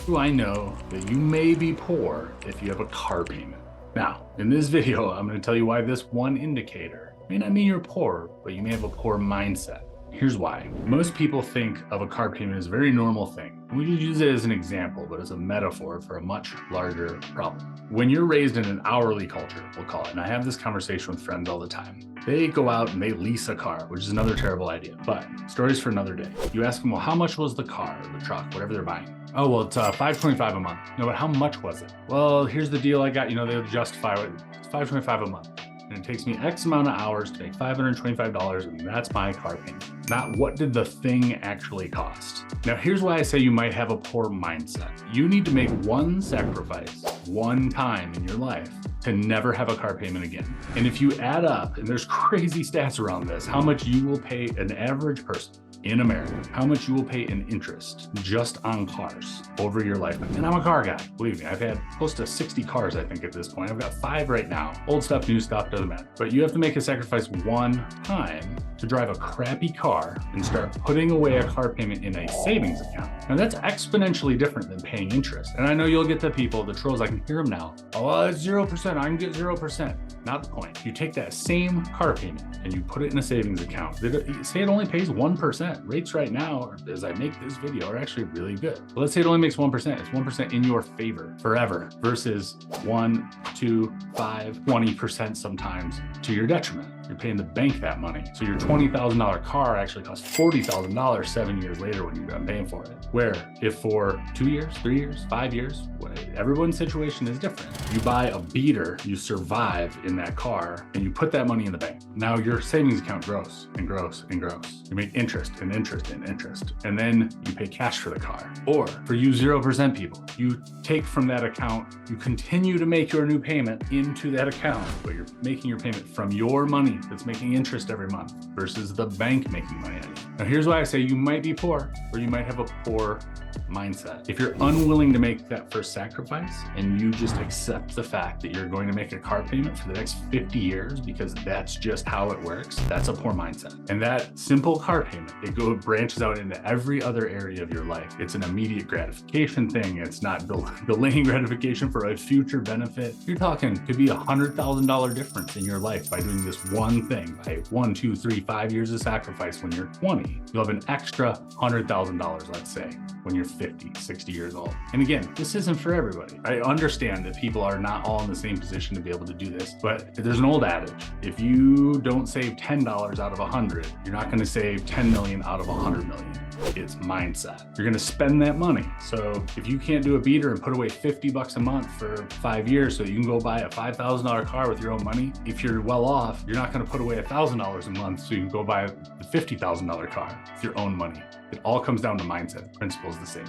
Do I know that you may be poor if you have a car payment? Now, in this video, I'm going to tell you why this one indicator may not mean you're poor, but you may have a poor mindset. Here's why. Most people think of a car payment as a very normal thing. We just use it as an example, but as a metaphor for a much larger problem. When you're raised in an hourly culture, we'll call it, and I have this conversation with friends all the time. They go out and they lease a car, which is another terrible idea, but stories for another day. You ask them, well, how much was the car or the truck, whatever they're buying? Oh, well, it's $525 a month. No, but how much was it? Well, here's the deal I got. They would justify it. It's $525 a month. And it takes me X amount of hours to make $525, and that's my car payment. Not what did the thing actually cost. Now, here's why I say you might have a poor mindset. You need to make one sacrifice, one time in your life, to never have a car payment again. And if you add up, and there's crazy stats around this, how much you will pay an average person in America, how much you will pay in interest just on cars over your lifetime. And I'm a car guy, believe me, I've had close to 60 cars, I think, at this point. I've got 5 right now. Old stuff, new stuff, doesn't matter. But you have to make a sacrifice one time to drive a crappy car and start putting away a car payment in a savings account. Now that's exponentially different than paying interest. And I know you'll get the people, the trolls, I can hear them now. Oh, well, it's 0%, I can get 0%. Not the point. You take that same car payment and you put it in a savings account. Say it only pays 1%. Rates right now, as I make this video, are actually really good. But let's say it only makes 1%. It's 1% in your favor forever versus 1, 2, 5, 20% sometimes to your detriment. You're paying the bank that money. So your $20,000 car actually costs $40,000 7 years later when you're done paying for it. Where if for 2 years, 3 years, 5 years, everyone's situation is different. You buy a beater, you survive in that car, and you put that money in the bank. Now your savings account grows and grows and grows. You make interest and interest and interest, and then you pay cash for the car. Or for you 0% people, you take from that account, you continue to make your new payment into that account, but you're making your payment from your money that's making interest every month versus the bank making money on you. Now here's why I say you might be poor, or you might have a poor mindset. If you're unwilling to make that first sacrifice and you just accept the fact that you're going to make a car payment for the next 50 years because that's just how it works, that's a poor mindset. And that simple car payment, it branches out into every other area of your life. It's an immediate gratification thing. It's not delaying gratification for a future benefit. You're talking could be $100,000 difference in your life by doing this one thing. By 1, 2, 3, 5 years of sacrifice when you're 20, you'll have an extra $100,000, let's say, when you're 50, 60 years old. And again, this isn't for everybody. I understand that people are not all in the same position to be able to do this, but there's an old adage. If you don't save $10 out of 100, you're not gonna save 10 million out of 100 million. It's mindset. You're gonna spend that money. So if you can't do a beater and put away 50 bucks a month for 5 years so you can go buy a $5,000 car with your own money, if you're well off, you're not gonna put away $1,000 a month so you can go buy the $50,000 car with your own money. It all comes down to mindset. The principle is the same.